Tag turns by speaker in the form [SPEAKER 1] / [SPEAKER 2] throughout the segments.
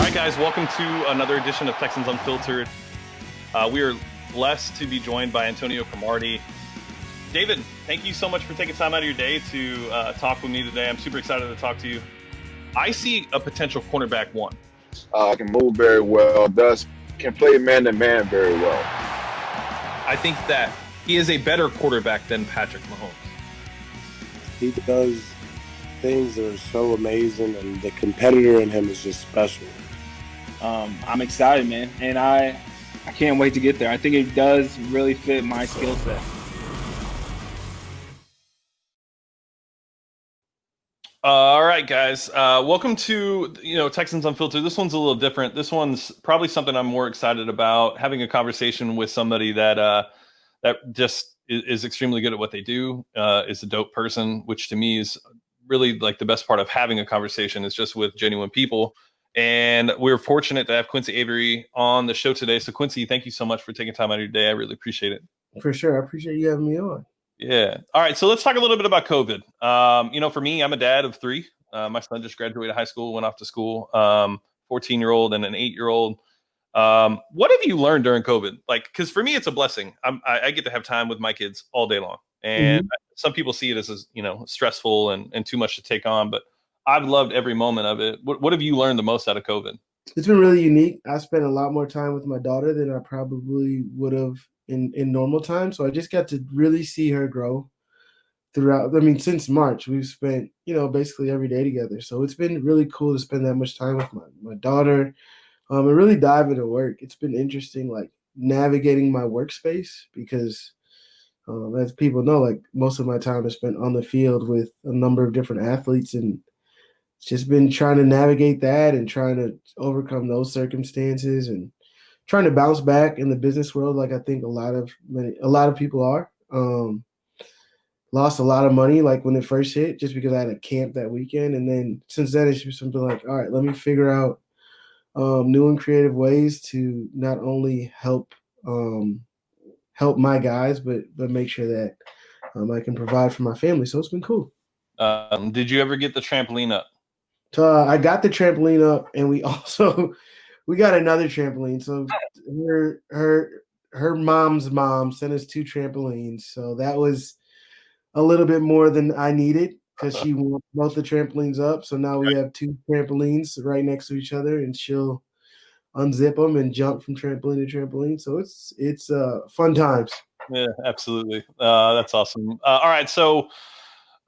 [SPEAKER 1] right, guys, welcome to another edition of Texans Unfiltered. We are blessed to be joined by Antonio Cromartie. David, thank you so much for taking time out of your day to talk with me today. I'm super excited to talk to you. I see a potential cornerback one.
[SPEAKER 2] Can move very well, thus can play man-to-man very well.
[SPEAKER 1] I think that he is a better quarterback than Patrick Mahomes.
[SPEAKER 3] He does things that are so amazing, and the competitor in him is just special.
[SPEAKER 4] I'm excited, man, and I can't wait to get there. I think it does really fit my skill set.
[SPEAKER 1] All right, guys. Welcome to Texans Unfiltered. This one's a little different. This one's probably something I'm more excited about, having a conversation with somebody that just is extremely good at what they do, is a dope person, which to me is really like the best part of having a conversation is just with genuine people. And we're fortunate to have Quincy Avery on the show today. So Quincy, thank you so much for taking time out of your day. I really appreciate it.
[SPEAKER 5] For sure. I appreciate you having me on.
[SPEAKER 1] Yeah. All right. So let's talk a little bit about COVID. For me, I'm a dad of three. My son just graduated high school, went off to school, 14-year-old and an 8-year-old. What have you learned during COVID? Because for me, it's a blessing. I get to have time with my kids all day long. And some people see it as stressful and too much to take on. But I've loved every moment of it. What have you learned the most out of COVID?
[SPEAKER 5] It's been really unique. I spent a lot more time with my daughter than I probably would have in normal time. So I just got to really see her grow throughout. I mean, since March, we've spent, basically every day together. So it's been really cool to spend that much time with my daughter and really dive into work. It's been interesting, like navigating my workspace because as people know, like most of my time is spent on the field with a number of different athletes, and it's just been trying to navigate that and trying to overcome those circumstances and trying to bounce back in the business world. Like I think a lot of people are. Lost a lot of money like when it first hit, just because I had a camp that weekend, and then since then it's just something like, all right, let me figure out new and creative ways to not only help my guys, but make sure that I can provide for my family. So it's been cool.
[SPEAKER 1] Did you ever get the trampoline up?
[SPEAKER 5] I got the trampoline up, and we got another trampoline. So her mom's mom sent us 2 trampolines. So that was a little bit more than I needed because she wanted both the trampolines up. So now we have 2 trampolines right next to each other, and she'll unzip them and jump from trampoline to trampoline. So it's fun times.
[SPEAKER 1] Yeah, absolutely. That's awesome. All right. So,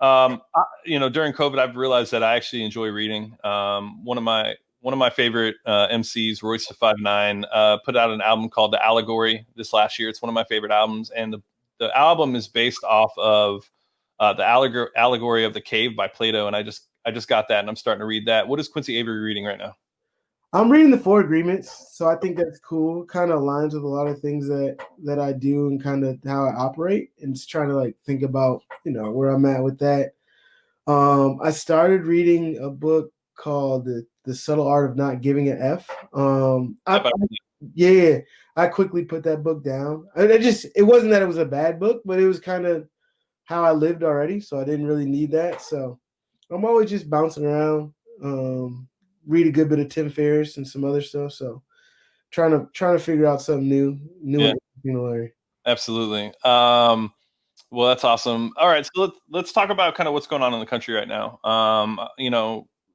[SPEAKER 1] during COVID, I've realized that I actually enjoy reading. One of my favorite MCs, Royce the 5'9", put out an album called The Allegory this last year. It's one of my favorite albums, and the album is based off of the allegory of the cave by Plato. And I just got that, and I'm starting to read that. What is Quincy Avery reading right now?
[SPEAKER 5] I'm reading the 4 Agreements, so I think that's cool. Kind of aligns with a lot of things that I do and kind of how I operate, and just trying to think about where I'm at with that. I started reading a book called The Subtle Art of Not Giving an F. I quickly put that book down. It wasn't that it was a bad book, but it was kind of how I lived already, so I didn't really need that. So I'm always just bouncing around. Read a good bit of Tim Ferriss and some other stuff. So trying to figure out something new
[SPEAKER 1] Yeah.
[SPEAKER 5] Larry.
[SPEAKER 1] Absolutely. Well, that's awesome. All right, so let's talk about kind of what's going on in the country right now.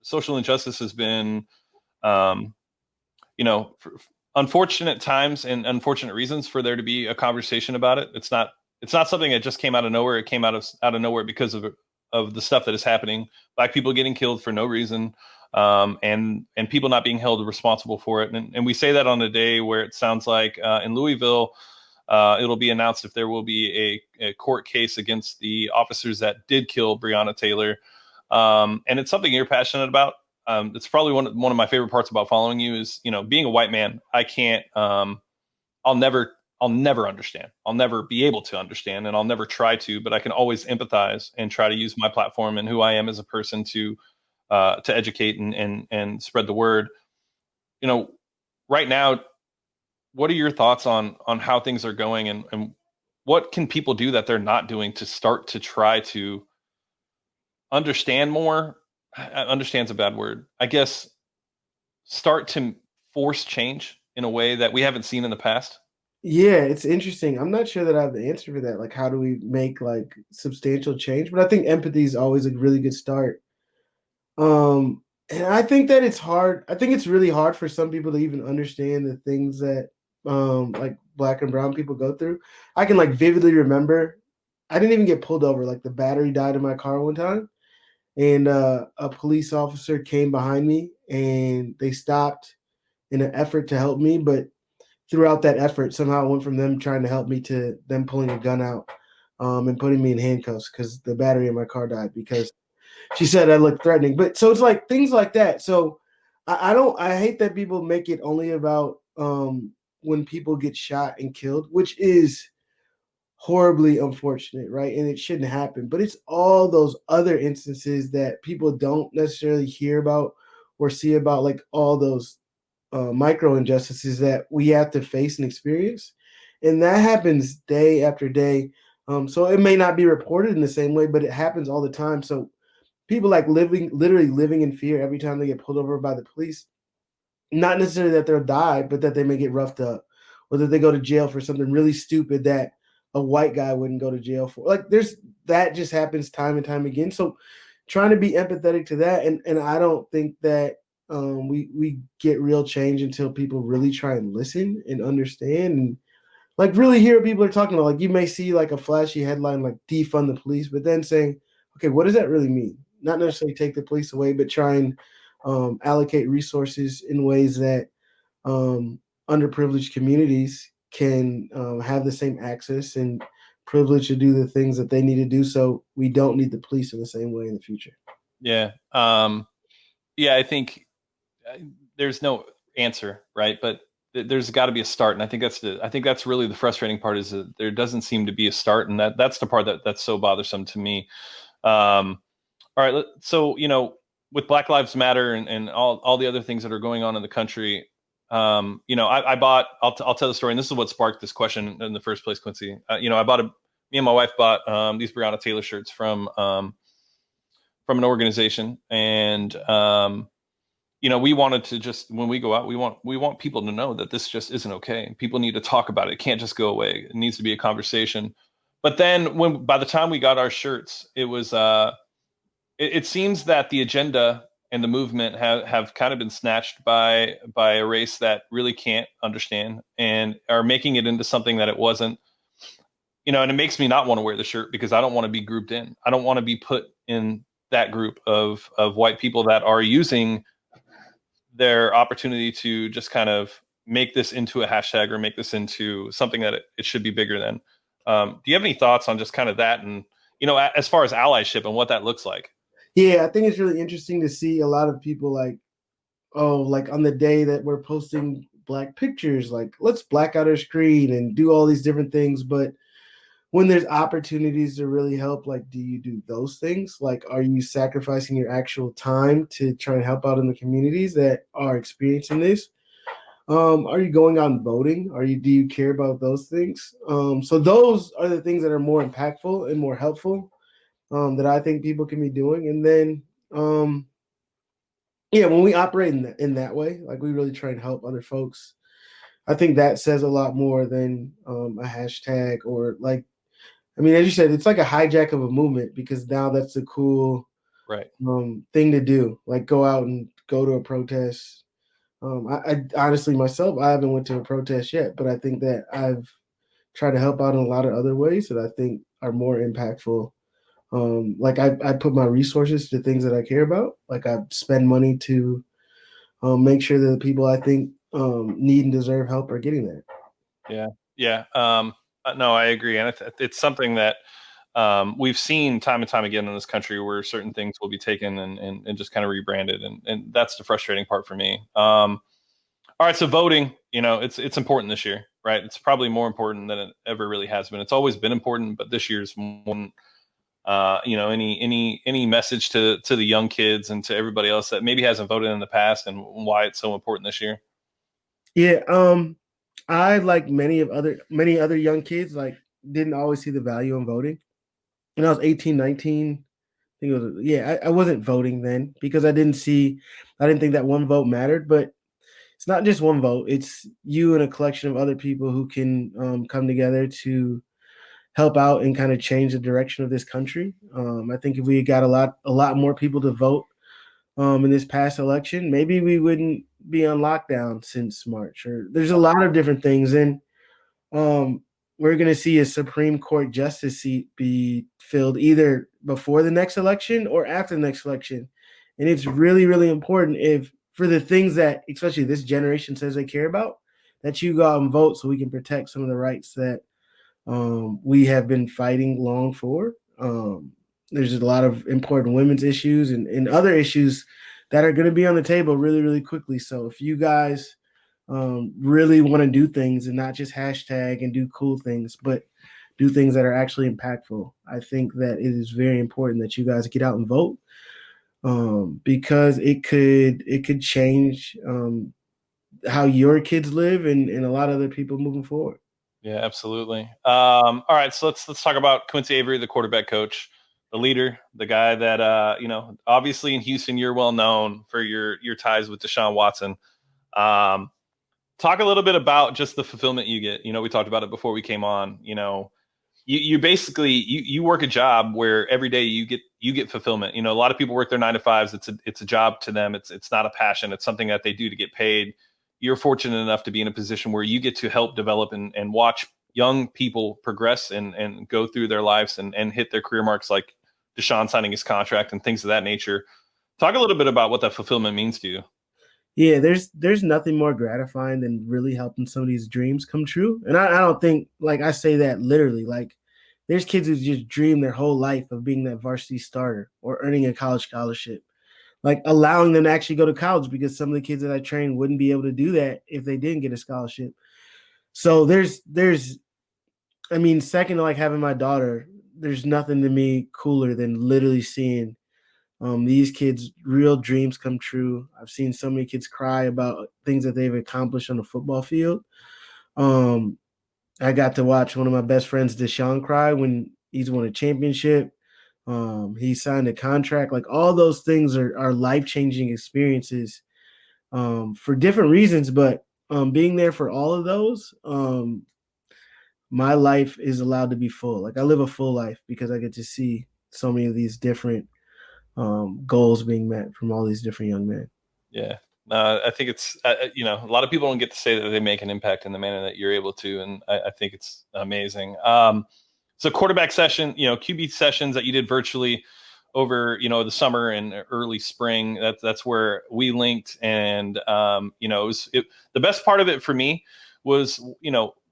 [SPEAKER 1] Social injustice has been, unfortunate times and unfortunate reasons for there to be a conversation about it. It's not something that just came out of nowhere. It came out of nowhere because of the stuff that is happening. Black people getting killed for no reason. And people not being held responsible for it. And we say that on a day where it sounds like in Louisville, it'll be announced if there will be a court case against the officers that did kill Breonna Taylor. And it's something you're passionate about. It's probably one of my favorite parts about following you is, being a white man. I can't, I'll never understand. I'll never be able to understand, and I'll never try to, but I can always empathize and try to use my platform and who I am as a person to educate and spread the word. Right now, what are your thoughts on how things are going, and what can people do that they're not doing to start to try to understand more? Understand's a bad word. I guess start to force change in a way that we haven't seen in the past?
[SPEAKER 5] Yeah, it's interesting. I'm not sure that I have the answer for that. Like, how do we make like substantial change? But I think empathy is always a really good start. And I think that it's hard. I think it's really hard for some people to even understand the things that like black and brown people go through. I can like vividly remember I didn't even get pulled over. Like the battery died in my car one time, and a police officer came behind me and they stopped in an effort to help me, but throughout that effort, somehow it went from them trying to help me to them pulling a gun out and putting me in handcuffs because the battery in my car died because she said I looked threatening. But so it's like things like that. So I hate that people make it only about when people get shot and killed, which is horribly unfortunate, right? And it shouldn't happen. But it's all those other instances that people don't necessarily hear about or see about, like all those micro injustices that we have to face and experience. And that happens day after day. So it may not be reported in the same way, but it happens all the time. So people like literally living in fear every time they get pulled over by the police. Not necessarily that they'll die, but that they may get roughed up or that they go to jail for something really stupid that a white guy wouldn't go to jail for. Like there's that just happens time and time again. So trying to be empathetic to that. And I don't think that we get real change until people really try and listen and understand and like really hear what people are talking about. Like you may see like a flashy headline like defund the police, but then saying, okay, what does that really mean? Not necessarily take the police away, but try and allocate resources in ways that underprivileged communities can have the same access and privilege to do the things that they need to do. So we don't need the police in the same way in the future.
[SPEAKER 1] Yeah. Yeah, I think there's no answer, right? But there's got to be a start, and I think that's really the frustrating part is that there doesn't seem to be a start, and that's the part that's so bothersome to me. All right, so with Black Lives Matter and all the other things that are going on in the country, I bought. I'll tell the story, and this is what sparked this question in the first place, Quincy. Me and my wife bought these Breonna Taylor shirts from an organization, and we wanted to just when we go out, we want people to know that this just isn't okay. People need to talk about it. It can't just go away. It needs to be a conversation. But then by the time we got our shirts, it was it seems that the agenda and the movement have kind of been snatched by a race that really can't understand and are making it into something that it wasn't. And it makes me not want to wear the shirt because I don't want to be grouped in. I don't want to be put in that group of white people that are using their opportunity to just kind of make this into a hashtag or make this into something that it should be bigger than. Do you have any thoughts on just kind of that and, as far as allyship and what that looks like?
[SPEAKER 5] Yeah, I think it's really interesting to see a lot of people like, oh, like on the day that we're posting black pictures, like let's black out our screen and do all these different things. But when there's opportunities to really help, like, do you do those things? Like, are you sacrificing your actual time to try and help out in the communities that are experiencing this? Are you going out and voting? Do you care about those things? So those are the things that are more impactful and more helpful that I think people can be doing. And then, when we operate in that way, like we really try and help other folks, I think that says a lot more than a hashtag or like, I mean, as you said, it's like a hijack of a movement because now that's the cool
[SPEAKER 1] Right.
[SPEAKER 5] thing to do. Like go out and go to a protest. I honestly myself, I haven't went to a protest yet, but I think that I've tried to help out in a lot of other ways that I think are more impactful. Like I put my resources to things that I care about. Like I spend money to make sure that the people I think need and deserve help are getting that.
[SPEAKER 1] Yeah. Yeah. No, I agree. And it's something that we've seen time and time again in this country where certain things will be taken and just kind of rebranded. And that's the frustrating part for me. All right. So voting, it's important this year, right? It's probably more important than it ever really has been. It's always been important, but this year's more, any message to the young kids and to everybody else that maybe hasn't voted in the past and why it's so important this year?
[SPEAKER 5] Yeah. I like many other young kids, like didn't always see the value in voting. When I was 18, 19, I think it was, yeah, I wasn't voting then because I didn't think that one vote mattered, but it's not just one vote. It's you and a collection of other people who can come together to help out and kind of change the direction of this country. I think if we got a lot more people to vote in this past election, maybe we wouldn't be on lockdown since March. Or there's a lot of different things, and we're going to see a Supreme Court justice seat be filled either before the next election or after the next election, and it's really, really important if for the things that especially this generation says they care about, that you go out and vote so we can protect some of the rights that we have been fighting long for. There's a lot of important women's issues and other issues that are going to be on the table really, really quickly. So if you guys really want to do things and not just hashtag and do cool things, but do things that are actually impactful, I think that it is very important that you guys get out and vote because it could change how your kids live and a lot of other people moving forward.
[SPEAKER 1] Yeah, absolutely. All right, so let's talk about Quincy Avery, the quarterback coach, the leader, the guy that obviously in Houston you're well known for your ties with Deshaun Watson. Talk a little bit about just the fulfillment you get. We talked about it before we came on. You basically you work a job where every day you get fulfillment. A lot of people work their 9 to 5s. It's a job to them. It's not a passion. It's something that they do to get paid. You're fortunate enough to be in a position where you get to help develop and watch young people progress and go through their lives and hit their career marks, like Deshaun signing his contract and things of that nature. Talk a little bit about what that fulfillment means to you.
[SPEAKER 5] Yeah, there's nothing more gratifying than really helping somebody's dreams come true. And I don't think, like, I say that literally. Like, there's kids who just dream their whole life of being that varsity starter or earning a college scholarship, like allowing them to actually go to college, because some of the kids that I trained wouldn't be able to do that if they didn't get a scholarship. So I mean, second to like having my daughter, there's nothing to me cooler than literally seeing these kids' real dreams come true. I've seen so many kids cry about things that they've accomplished on the football field. I got to watch one of my best friends, Deshaun, cry when he's won a championship. He signed a contract. Like, all those things are life-changing experiences for different reasons, but being there for all of those, my life is allowed to be full. Like, I live a full life because I get to see so many of these different goals being met from all these different young men.
[SPEAKER 1] Yeah. I think it's, a lot of people don't get to say that they make an impact in the manner that you're able to. And I think it's amazing. So quarterback session, QB sessions that you did virtually over, the summer and early spring, that's where we linked. And, the best part of it for me was,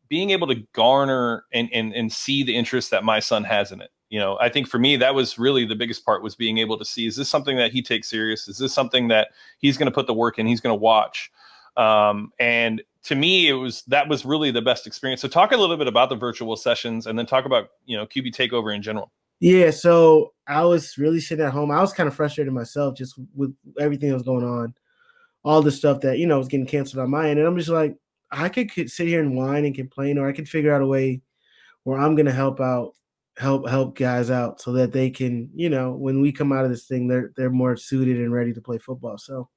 [SPEAKER 1] being able to garner and see the interest that my son has in it. I think for me, that was really the biggest part, was being able to see, is this something that he takes serious? Is this something that he's going to put the work in, he's going to watch? And to me, that was really the best experience. So talk a little bit about the virtual sessions and then talk about, QB takeover in general.
[SPEAKER 5] Yeah. So I was really sitting at home. I was kind of frustrated myself just with everything that was going on, all the stuff that, was getting canceled on my end. And I'm just like, I could sit here and whine and complain, or I could figure out a way where I'm going to help guys out so that they can, when we come out of this thing, they're more suited and ready to play football. So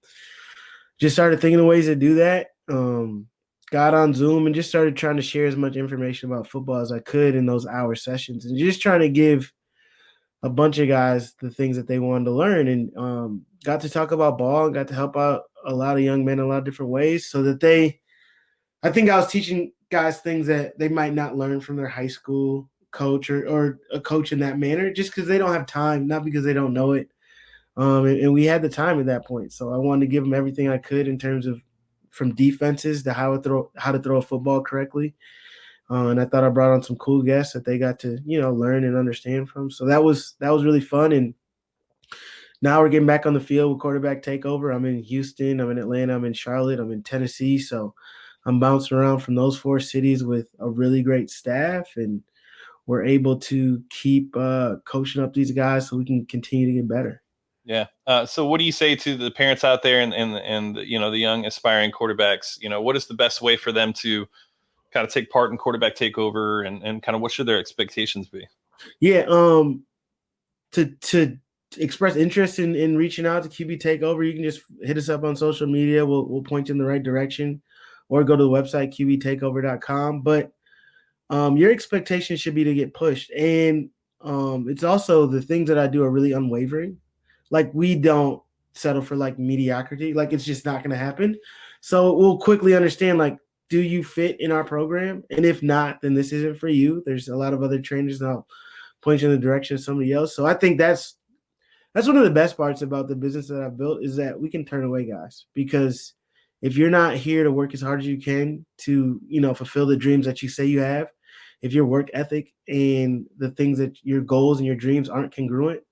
[SPEAKER 5] just started thinking of ways to do that. Got on Zoom and just started trying to share as much information about football as I could in those hour sessions, and just trying to give a bunch of guys the things that they wanted to learn, and got to talk about ball and got to help out a lot of young men in a lot of different ways, so that I think I was teaching guys things that they might not learn from their high school coach or a coach in that manner, just because they don't have time, not because they don't know it. And we had the time at that point. So I wanted to give them everything I could in terms of from defenses to how to throw a football correctly. And I thought I brought on some cool guests that they got to, learn and understand from. So that was really fun. And now we're getting back on the field with quarterback takeover. I'm in Houston, I'm in Atlanta, I'm in Charlotte, I'm in Tennessee. So I'm bouncing around from those 4 cities with a really great staff, and we're able to keep coaching up these guys so we can continue to get better.
[SPEAKER 1] Yeah. So what do you say to the parents out there and the young aspiring quarterbacks? What is the best way for them to kind of take part in quarterback takeover, and kind of what should their expectations be?
[SPEAKER 5] Yeah. To express interest in reaching out to QB Takeover, you can just hit us up on social media. We'll point you in the right direction, or go to the website qbtakeover.com. But your expectations should be to get pushed, and it's also the things that I do are really unwavering. Like, we don't settle for like mediocrity. Like, it's just not going to happen. So we'll quickly understand, like, do you fit in our program? And if not, then this isn't for you. There's a lot of other trainers that'll point you in the direction of somebody else. So I think that's one of the best parts about the business that I've built, is that we can turn away guys, because if you're not here to work as hard as you can to, fulfill the dreams that you say you have, if your work ethic and the things that your goals and your dreams aren't congruent,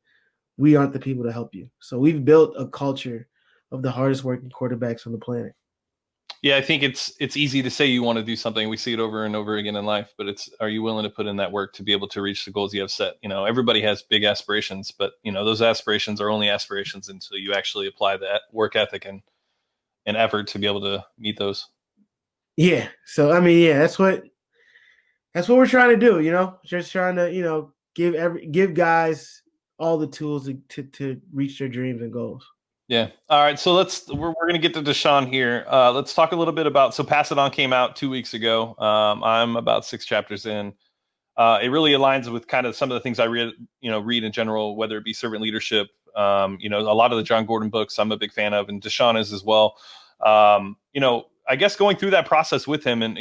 [SPEAKER 5] we aren't the people to help you. So we've built a culture of the hardest working quarterbacks on the planet.
[SPEAKER 1] Yeah, I think it's easy to say you want to do something. We see it over and over again in life, but are you willing to put in that work to be able to reach the goals you have set? Everybody has big aspirations, but those aspirations are only aspirations until you actually apply that work ethic and effort to be able to meet those.
[SPEAKER 5] Yeah. So that's what we're trying to do. Just trying to give guys all the tools to reach their dreams and goals.
[SPEAKER 1] Yeah. All right. So we're going to get to Deshaun here. Let's talk a little bit about, so Pass It On came out 2 weeks ago. I'm about 6 chapters in. It really aligns with kind of some of the things I read in general, whether it be servant leadership, a lot of the John Gordon books I'm a big fan of, and Deshaun is as well. I guess going through that process with him and,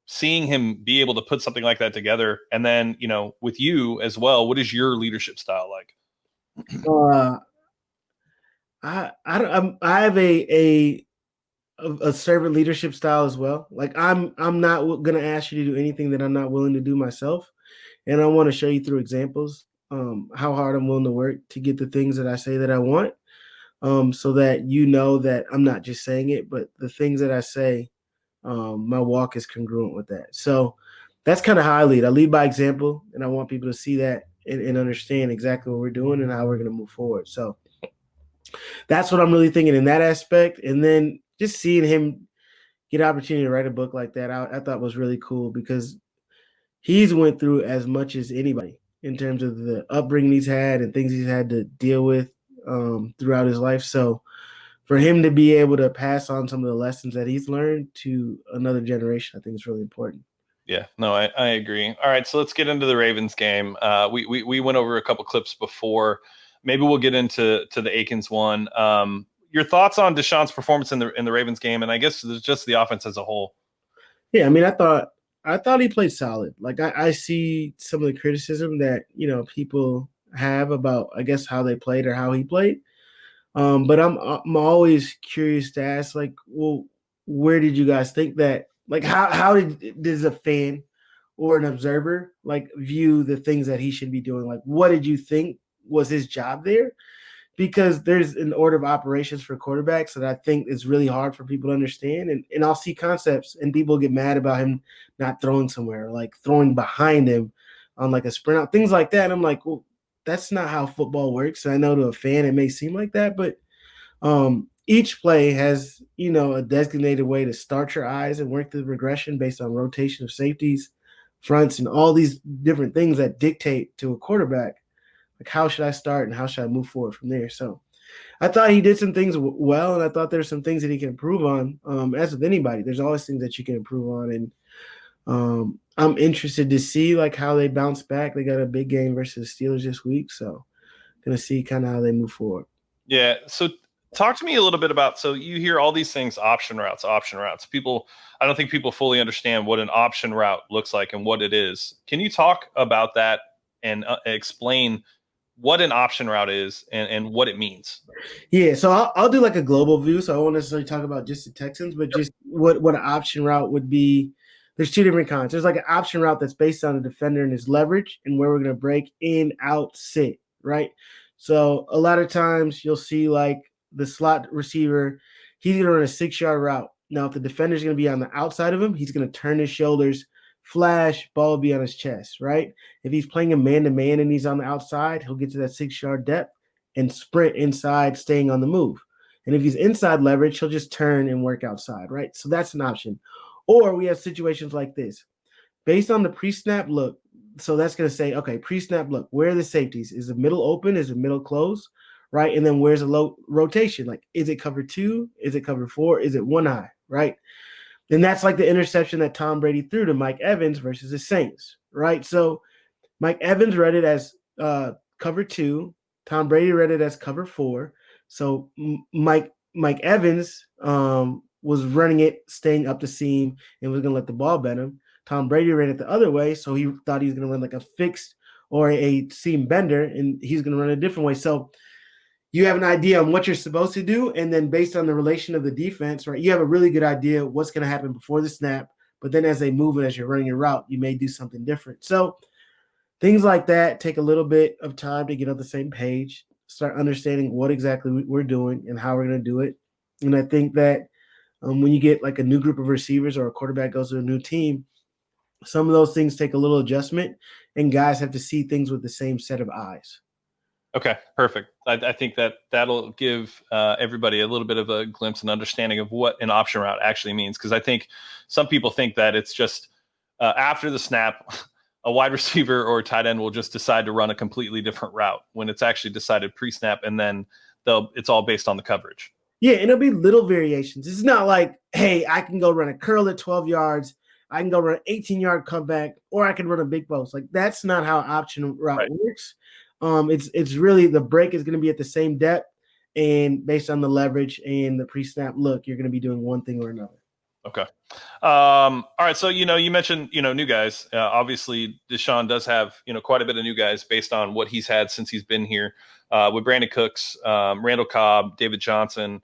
[SPEAKER 1] seeing him be able to put something like that together. And then, with you as well, what is your leadership style like?
[SPEAKER 5] I have a servant leadership style as well. Like, I'm not going to ask you to do anything that I'm not willing to do myself. And I want to show you through examples how hard I'm willing to work to get the things that I say that I want, so that that I'm not just saying it, but the things that I say, my walk is congruent with that. So that's kind of how I lead. I lead by example, and I want people to see that and understand exactly what we're doing and how we're going to move forward. So that's what I'm really thinking in that aspect. And then just seeing him get an opportunity to write a book like that, I thought was really cool, because he's went through as much as anybody in terms of the upbringing he's had and things he's had to deal with throughout his life. So for him to be able to pass on some of the lessons that he's learned to another generation, I think is really important.
[SPEAKER 1] Yeah, no, I agree. All right, so let's get into the Ravens game. We went over a couple clips before. Maybe we'll get into the Akins one. Your thoughts on Deshaun's performance in the Ravens game, and I guess just the offense as a whole.
[SPEAKER 5] Yeah, I thought he played solid. Like, I see some of the criticism that people have about, I guess, how they played or how he played. But I'm always curious to ask, like, well, where did you guys think that? Like, how does a fan or an observer like view the things that he should be doing? Like, what did you think was his job there? Because there's an order of operations for quarterbacks that I think is really hard for people to understand. And I'll see concepts and people get mad about him not throwing somewhere, like throwing behind him on like a sprint out, things like that. And I'm like, well, that's not how football works. I know to a fan it may seem like that, but each play has, a designated way to start your eyes and work the regression based on rotation of safeties, fronts, and all these different things that dictate to a quarterback, like, how should I start and how should I move forward from there? So I thought he did some things well, and I thought there's some things that he can improve on. As with anybody, there's always things that you can improve on. And I'm interested to see like how they bounce back. They got a big game versus Steelers this week, so going to see kind of how they move forward.
[SPEAKER 1] Yeah. So talk to me a little bit about, so you hear all these things, option routes. I don't think people fully understand what an option route looks like and what it is. Can you talk about that and explain what an option route is and what it means?
[SPEAKER 5] Yeah, so I'll do like a global view. So I won't necessarily talk about just the Texans, but just what an option route would be. There's two different kinds. There's like an option route that's based on a defender and his leverage and where we're going to break in, out, sit, right? So a lot of times you'll see like the slot receiver, he's going to run a 6-yard route. Now, if the defender's going to be on the outside of him, he's going to turn his shoulders, flash, ball will be on his chest, right? If he's playing a man-to-man and he's on the outside, he'll get to that 6-yard depth and sprint inside, staying on the move. And if he's inside leverage, he'll just turn and work outside, right? So that's an option. Or we have situations like this. Based on the pre-snap look, so that's going to say, okay, pre-snap look, where are the safeties? Is the middle open? Is the middle closed? Right? And then where's the low rotation? Like, is it cover 2? Is it cover 4? Is it 1 eye? Right? And that's like the interception that Tom Brady threw to Mike Evans versus the Saints, right? So Mike Evans read it as cover 2. Tom Brady read it as cover 4. So Mike Evans was running it, staying up the seam, and was going to let the ball bend him. Tom Brady ran it the other way, so he thought he was going to run like a fixed or a seam bender, and he's going to run a different way. So you have an idea on what you're supposed to do, and then based on the relation of the defense, right, you have a really good idea what's going to happen before the snap, but then as they move and as you're running your route, you may do something different. So things like that take a little bit of time to get on the same page, start understanding what exactly we're doing and how we're going to do it. And I think that when you get like a new group of receivers or a quarterback goes to a new team, some of those things take a little adjustment, and guys have to see things with the same set of eyes.
[SPEAKER 1] Okay, perfect. I think that'll give everybody a little bit of a glimpse and understanding of what an option route actually means. Because I think some people think that it's just after the snap, a wide receiver or a tight end will just decide to run a completely different route when it's actually decided pre-snap, and then it's all based on the coverage.
[SPEAKER 5] Yeah, and it'll be little variations. It's not like, hey, I can go run a curl at 12 yards, I can go run an 18-yard comeback, or I can run a big post. Like, that's not how option route works. It's really the break is going to be at the same depth, and based on the leverage and the pre-snap look, you're going to be doing one thing or another.
[SPEAKER 1] Okay. All right. So, you mentioned, new guys. Obviously, Deshaun does have, quite a bit of new guys based on what he's had since he's been here with Brandon Cooks, Randall Cobb, David Johnson.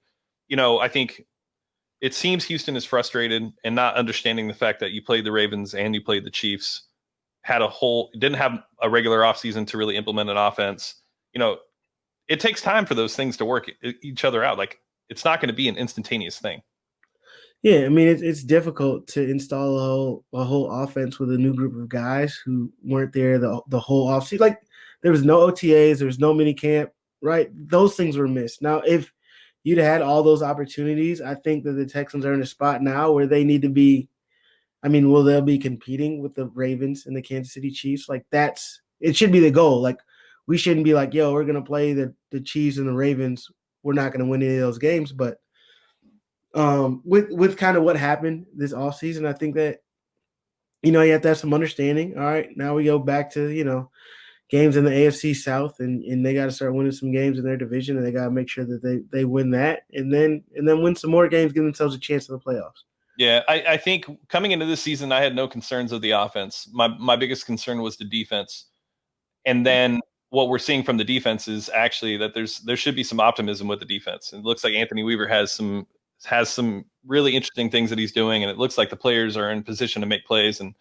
[SPEAKER 1] I think it seems Houston is frustrated and not understanding the fact that you played the Ravens and you played the Chiefs, didn't have a regular offseason to really implement an offense. It takes time for those things to work each other out. Like, it's not going to be an instantaneous thing.
[SPEAKER 5] Yeah, I mean, it's difficult to install a whole offense with a new group of guys who weren't there the whole offseason. Like, there was no OTAs, there was no mini camp, right? Those things were missed. Now, if you'd had all those opportunities, I think that the Texans are in a spot now where they need to be. I mean, will they be competing with the Ravens and the Kansas City Chiefs? Like, it should be the goal. Like, we shouldn't be like, yo, we're going to play the Chiefs and the Ravens. We're not going to win any of those games. But with kind of what happened this offseason, I think that, you have to have some understanding. All right, now we go back to, games in the AFC South, and they got to start winning some games in their division, and they got to make sure that they win that, and then win some more games, give themselves a chance in the playoffs.
[SPEAKER 1] Yeah, I think coming into this season, I had no concerns of the offense. My biggest concern was the defense. And then what we're seeing from the defense is actually that there should be some optimism with the defense. It looks like Anthony Weaver has some really interesting things that he's doing, and it looks like the players are in position to make plays. And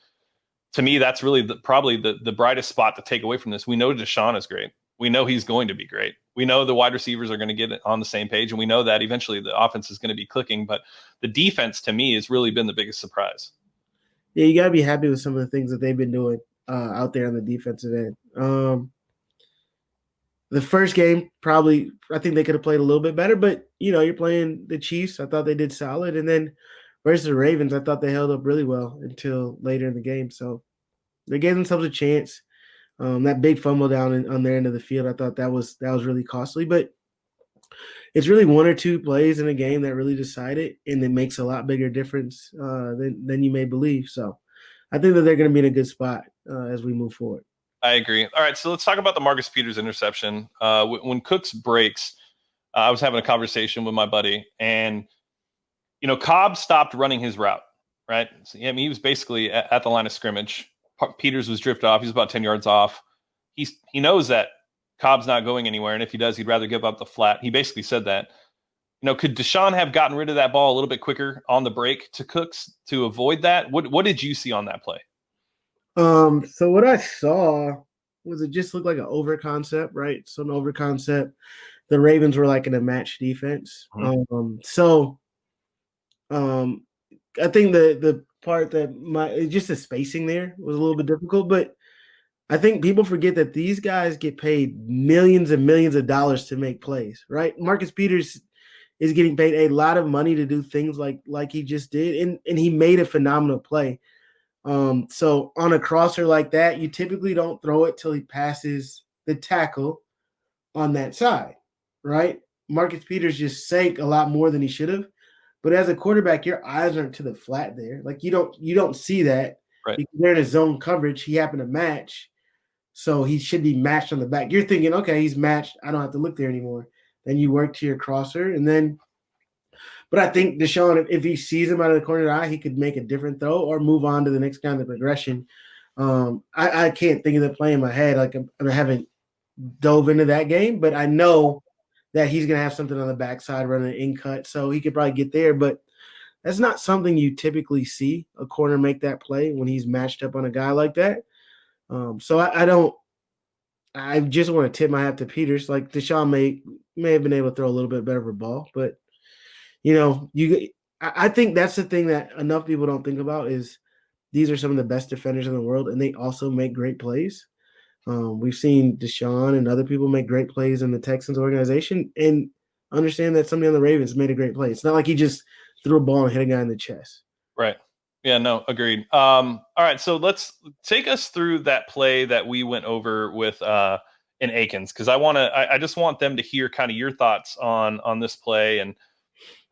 [SPEAKER 1] to me, that's really probably the brightest spot to take away from this. We know Deshaun is great. We know he's going to be great. We know the wide receivers are going to get it on the same page, and we know that eventually the offense is going to be clicking. But the defense, to me, has really been the biggest surprise.
[SPEAKER 5] Yeah, you got to be happy with some of the things that they've been doing out there on the defensive end. The first game, probably, I think they could have played a little bit better, but, you're playing the Chiefs. I thought they did solid. And then versus the Ravens, I thought they held up really well until later in the game. So they gave themselves a chance. That big fumble down on their end of the field, I thought that was really costly. But it's really one or two plays in a game that really decide it, and it makes a lot bigger difference than you may believe. So I think that they're going to be in a good spot as we move forward.
[SPEAKER 1] I agree. All right, so let's talk about the Marcus Peters interception. When Cooks breaks, I was having a conversation with my buddy, and Cobb stopped running his route, right? So, I mean, he was basically at the line of scrimmage. Peters was drifted off. He's about 10 yards off. He knows that Cobb's not going anywhere, and if he does, he'd rather give up the flat. He basically said that. Could Deshaun have gotten rid of that ball a little bit quicker on the break to Cooks to avoid that? What did you see on that play?
[SPEAKER 5] So what I saw was it just looked like an over concept, right? So an over concept. The Ravens were like in a match defense. Mm-hmm. I think the part that just the spacing there was a little bit difficult, but I think people forget that these guys get paid millions and millions of dollars to make plays, right? Marcus Peters is getting paid a lot of money to do things like he just did, and he made a phenomenal play. So on a crosser like that, you typically don't throw it till he passes the tackle on that side, right? Marcus Peters just sank a lot more than he should have. But as a quarterback, your eyes aren't to the flat there. Like you don't see that
[SPEAKER 1] Right.
[SPEAKER 5] because they're in a zone coverage. He happened to match, so he should be matched on the back. You're thinking, okay, he's matched. I don't have to look there anymore. Then you work to your crosser, and then. But I think Deshaun, if he sees him out of the corner of the eye, he could make a different throw or move on to the next kind of progression. I can't think of the play in my head. Like I haven't dove into that game, but I know that he's going to have something on the backside running an in cut, so he could probably get there. But that's not something you typically see a corner make that play when he's matched up on a guy like that. So I don't. I just want to tip my hat to Peters. Like Deshaun may have been able to throw a little bit better of a ball, but I think that's the thing that enough people don't think about is these are some of the best defenders in the world, and they also make great plays. We've seen Deshaun and other people make great plays in the Texans organization, and understand that somebody on the Ravens made a great play. It's not like he just threw a ball and hit a guy in the chest.
[SPEAKER 1] Right. Yeah, no, agreed. All right, so let's take us through that play that we went over with in Akins, because I just want them to hear kind of your thoughts on this play, and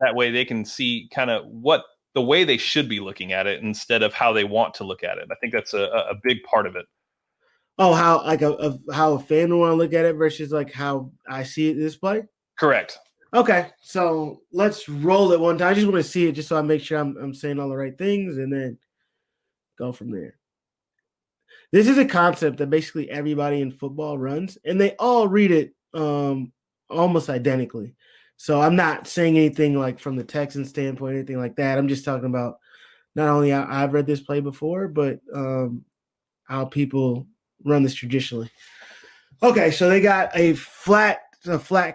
[SPEAKER 1] that way they can see kind of what the way they should be looking at it instead of how they want to look at it. I think that's a big part of it.
[SPEAKER 5] Oh, how like how a fan would want to look at it versus like how I see it this play?
[SPEAKER 1] Correct.
[SPEAKER 5] Okay, so let's roll it one time. I just want to see it just so I make sure I'm saying all the right things and then go from there. This is a concept that basically everybody in football runs, and they all read it almost identically. So I'm not saying anything like from the Texans standpoint, anything like that. I'm just talking about not only how I've read this play before, but how people run this traditionally. Okay, so they got a flat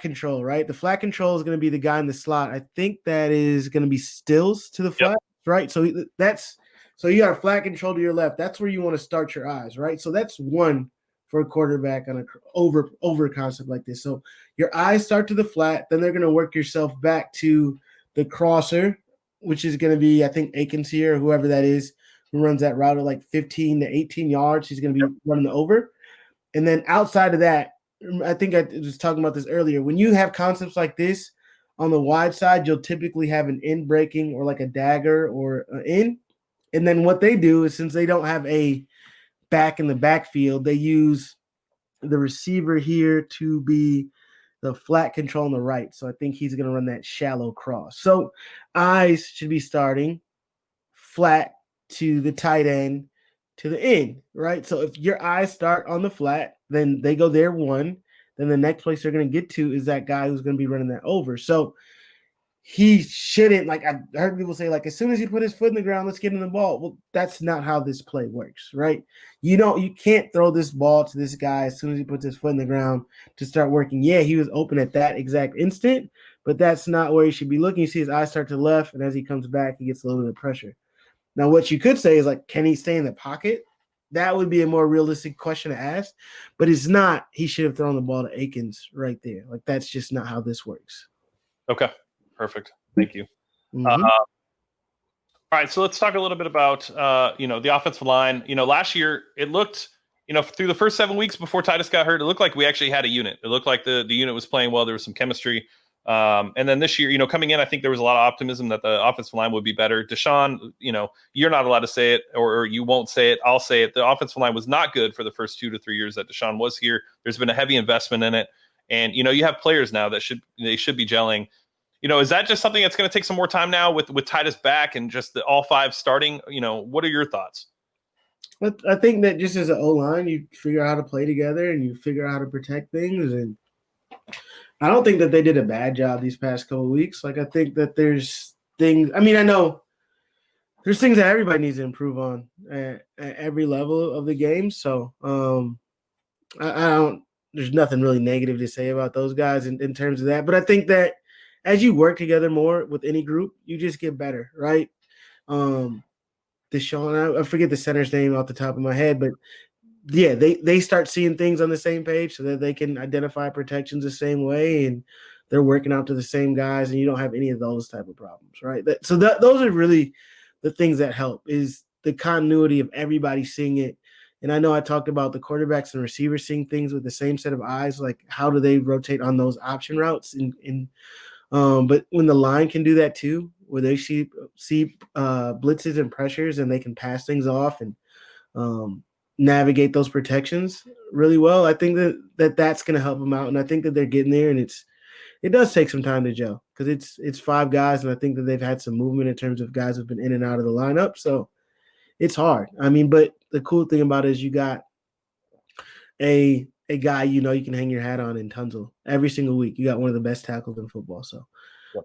[SPEAKER 5] control, right? The flat control is going to be the guy in the slot. I think that is going to be Stills to the flat, right? So you got a flat control to your left. That's where you want to start your eyes, right? So that's one for a quarterback on a over concept like this. So your eyes start to the flat, then they're going to work yourself back to the crosser, which is going to be, I think, Akins here, or whoever that is, who runs that route at like 15 to 18 yards. He's going to be running the over. And then outside of that, I think I was talking about this earlier. When you have concepts like this on the wide side, you'll typically have an in breaking or like a dagger or an in. And then what they do is, since they don't have a back in the backfield, they use the receiver here to be the flat control on the right. So I think he's going to run that shallow cross. So eyes should be starting flat to the tight end to the end, right? So if your eyes start on the flat, then they go there one. Then the next place they're going to get to is that guy who's going to be running that over. So he shouldn't, like I've heard people say, like, as soon as he put his foot in the ground, let's get him the ball. Well, that's not how this play works, right? You can't throw this ball to this guy as soon as he puts his foot in the ground to start working. Yeah, he was open at that exact instant, but that's not where he should be looking. You see his eyes start to the left, and as he comes back, he gets a little bit of pressure. Now, what you could say is, like, can he stay in the pocket? That would be a more realistic question to ask, but it's not. He should have thrown the ball to Akins right there. Like, that's just not how this works.
[SPEAKER 1] Okay, perfect. Thank you.
[SPEAKER 5] Mm-hmm.
[SPEAKER 1] All right, so let's talk a little bit about the offensive line. Last year it looked, through the first 7 weeks before Titus got hurt, it looked like we actually had a unit. It looked like the unit was playing well. There was some chemistry. And then this year, coming in, I think there was a lot of optimism that the offensive line would be better. Deshaun, you're not allowed to say it, or you won't say it. I'll say it. The offensive line was not good for the first 2 to 3 years that Deshaun was here. There's been a heavy investment in it. And, you have players now that should be gelling. Is that just something that's going to take some more time now with Titus back and just all 5 starting? What are your thoughts?
[SPEAKER 5] I think that just as an O-line, you figure out how to play together and you figure out how to protect things. And I don't think that they did a bad job these past couple of weeks. Like, I think that there's things – I mean, I know there's things that everybody needs to improve on at every level of the game. So I don't – there's nothing really negative to say about those guys in terms of that. But I think that as you work together more with any group, you just get better, right? Deshaun, I forget the center's name off the top of my head, but yeah, they start seeing things on the same page so that they can identify protections the same way, and they're working out to the same guys, and you don't have any of those type of problems, right? Those are really the things that help, is the continuity of everybody seeing it. And I know I talked about the quarterbacks and receivers seeing things with the same set of eyes. Like, how do they rotate on those option routes? But when the line can do that too, where they see blitzes and pressures, and they can pass things off and navigate those protections really well, I think that's going to help them out. And I think that they're getting there, and it does take some time to gel, because it's 5 guys, and I think that they've had some movement in terms of guys who've been in and out of the lineup. So it's hard. I mean, but the cool thing about it is you got a guy you can hang your hat on in Tunzel every single week. You got one of the best tackles in football. So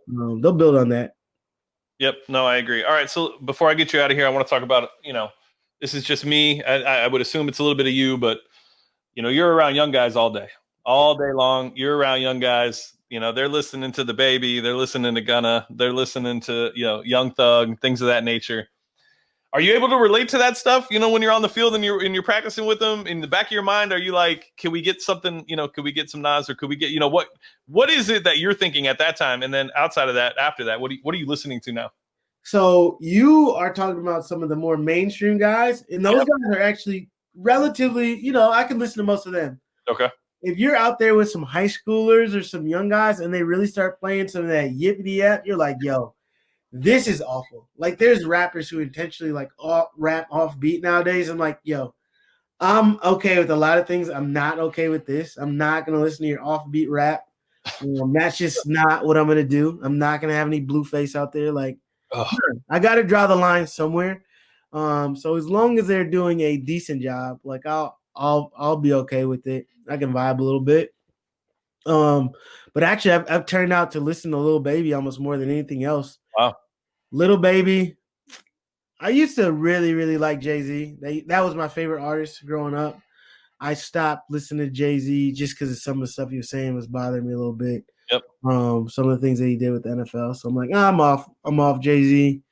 [SPEAKER 5] they'll build on that.
[SPEAKER 1] Yep. No, I agree. All right. So before I get you out of here, I want to talk about, this is just me. I would assume it's a little bit of you, but, you're around young guys all day long. You're around young guys. They're listening to the Baby. They're listening to Gunna. They're listening to, Young Thug, things of that nature. Are you able to relate to that stuff? When you're on the field and you're practicing with them, in the back of your mind, are you like, can we get something, could we get some Nas, or could we get, what is it that you're thinking at that time? And then outside of that, after that, what are you listening to now?
[SPEAKER 5] So you are talking about some of the more mainstream guys, and those guys are actually relatively, I can listen to most of them.
[SPEAKER 1] Okay.
[SPEAKER 5] If you're out there with some high schoolers or some young guys and they really start playing some of that yippity yap, you're like, yo, this is awful. Like, there's rappers who intentionally rap off beat nowadays. I'm like, yo, I'm okay with a lot of things. I'm not okay with this. I'm not going to listen to your offbeat rap. That's just not what I'm going to do. I'm not going to have any Blueface out there. Like, sure, I got to draw the line somewhere. So as long as they're doing a decent job, like, I'll be okay with it. I can vibe a little bit. But actually, I've turned out to listen to Lil Baby almost more than anything else.
[SPEAKER 1] Wow.
[SPEAKER 5] Lil Baby. I used to really, really like Jay-Z. That was my favorite artist growing up. I stopped listening to Jay-Z just because of some of the stuff he was saying was bothering me a little bit.
[SPEAKER 1] Yep.
[SPEAKER 5] Some of the things that he did with the NFL. So I'm like, I'm off Jay-Z.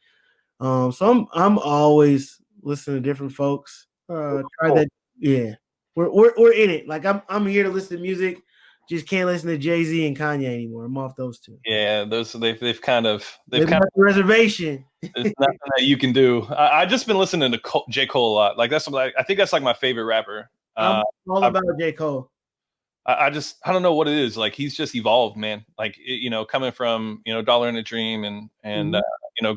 [SPEAKER 5] So I'm always listening to different folks. Try that. Yeah. We're in it. Like, I'm here to listen to music. Just can't listen to Jay-Z and Kanye anymore. I'm off those two.
[SPEAKER 1] Yeah, they've kind of
[SPEAKER 5] the reservation.
[SPEAKER 1] There's nothing that you can do. I've just been listening to J. Cole a lot. Like, I think that's like my favorite rapper.
[SPEAKER 5] I'm all about J. Cole.
[SPEAKER 1] I don't know what it is. Like, he's just evolved, man. Like, coming from Dollar in a Dream and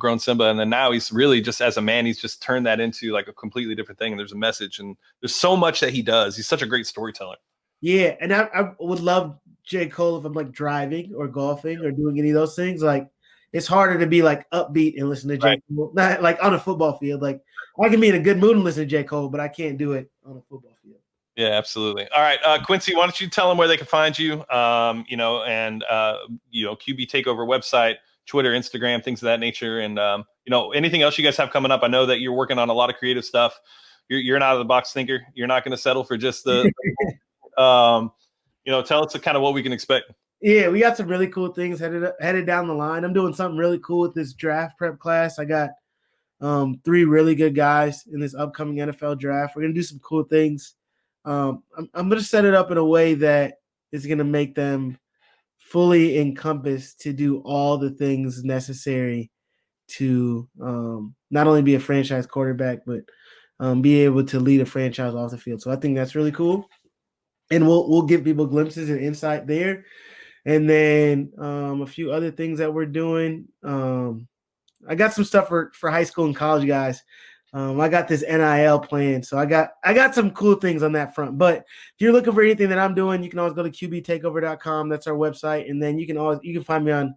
[SPEAKER 1] Grown Simba, and then now he's really just, as a man, he's just turned that into like a completely different thing. And there's a message, and there's so much that he does. He's such a great storyteller. Yeah, and
[SPEAKER 5] I would love J. Cole if I'm like driving or golfing or doing any of those things. Like, it's harder to be like upbeat and listen to J. Cole, not like on a football field. Like, I can be in a good mood and listen to J. Cole, but I can't do it on a football field.
[SPEAKER 1] Yeah, absolutely. All right, Quincy, why don't you tell them where they can find you? And QB Takeover website, Twitter, Instagram, things of that nature, and anything else you guys have coming up. I know that you're working on a lot of creative stuff. You're an out of the box thinker. You're not going to settle for just the. Tell us kind of what we can expect.
[SPEAKER 5] Yeah, we got some really cool things headed down the line. I'm doing something really cool with this draft prep class. I got 3 really good guys in this upcoming NFL draft. We're gonna do some cool things. I'm gonna set it up in a way that is gonna make them fully encompassed to do all the things necessary to not only be a franchise quarterback, but be able to lead a franchise off the field. So I think that's really cool. And we'll give people glimpses and insight there. And then a few other things that we're doing. I got some stuff for high school and college guys. I got this NIL plan. So I got some cool things on that front. But if you're looking for anything that I'm doing, you can always go to qbtakeover.com. That's our website. And then you can find me on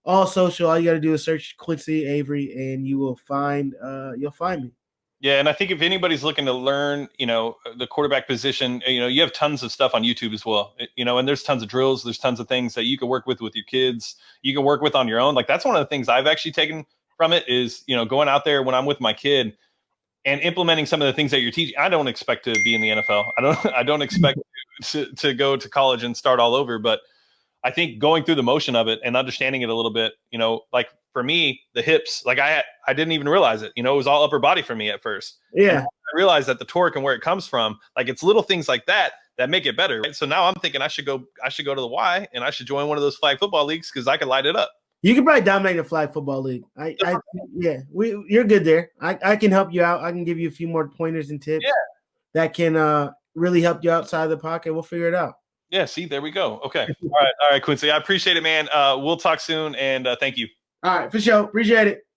[SPEAKER 5] all social. All you got to do is search Quincy Avery, and you'll find me.
[SPEAKER 1] Yeah, and I think if anybody's looking to learn, the quarterback position, you have tons of stuff on YouTube as well, and there's tons of drills, there's tons of things that you can work with your kids, you can work with on your own. Like, that's one of the things I've actually taken from it is, going out there when I'm with my kid and implementing some of the things that you're teaching. I don't expect to be in the NFL. I don't expect to go to college and start all over, but I think going through the motion of it and understanding it a little bit, like for me, the hips, like I didn't even realize it, it was all upper body for me at first.
[SPEAKER 5] Yeah.
[SPEAKER 1] And I realized that the torque and where it comes from, like, it's little things like that make it better. Right? So now I'm thinking I should go to the Y, and I should join one of those flag football leagues, because I could light it up.
[SPEAKER 5] You can probably dominate the flag football league. You're good there. I can help you out. I can give you a few more pointers and tips that can really help you outside the pocket. We'll figure it out.
[SPEAKER 1] Yeah, see, there we go. Okay. All right, Quincy. I appreciate it, man. We'll talk soon, and thank you.
[SPEAKER 5] All right, for sure. Appreciate it.